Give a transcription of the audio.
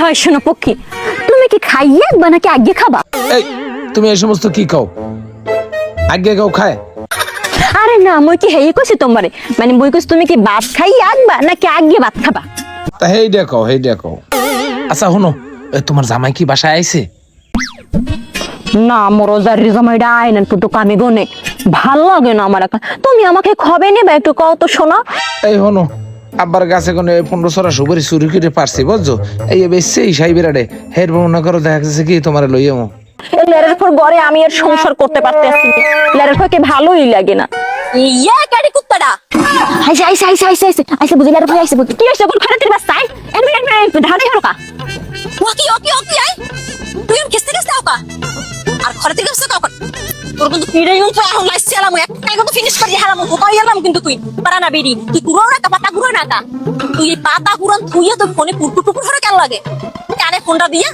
হয় শোনো পক্ষী, তুমি কি খাইয়ে একবা নাকি আগে খাবা? এই তুমি এই সমস্ত কি খাও? আগে খাও খায়? আরে না, মই কি হেই কইছি তোমারে, মানে মই কইছি তুমি কি ভাত খাইয়ে একবা নাকি আগে ভাত খাবা? তা হেই দেখো। আচ্ছা শুনো, তোমার জামাই কি বাসায় আইছে? না, মরজার জামাইটা আইনেন কিন্তু কামে গনে ভাল লাগে না আমার। তুমি আমাকে খবে নেবে একটু কও তো শোনা। এই শোনো, আব্বার গাছে কোনো 15 সুপারি চুরি করে পারছি বুঝছো? এই বেশি এই সাই বেড়াড়ে হের মনে করো দেখা যাচ্ছে কি তোমার লইয়ামো। এই লেরের পর ঘরে আমি আর সংসার করতে পারতেছি না। লেরের পরকে ভালোই লাগে না। ইয়া কাটি কুত্তাটা আইসা বুঝি লেরের পর আইসা বুঝি কি হইছে? কোন খারাপ দিবা সাই এমনি ধারে হরকা ওকি আই তুই এম কিস্তি আওকা আর ঘরে থেকে আসছে কখন তোর কিন্তু ফিরে গেল তো এখন লাইছি আলাম একটাই কিন্তু ফিনিশ করে হারাম কোপাই এলাম কিন্তু তুই পারা না বেরি তুই পুরো না পাতা পুরো না কা তুই এই পাতা পুরান তুইয়া তো ফোনে পুরপুর করে কেন লাগে কানে ফোনটা দিয়া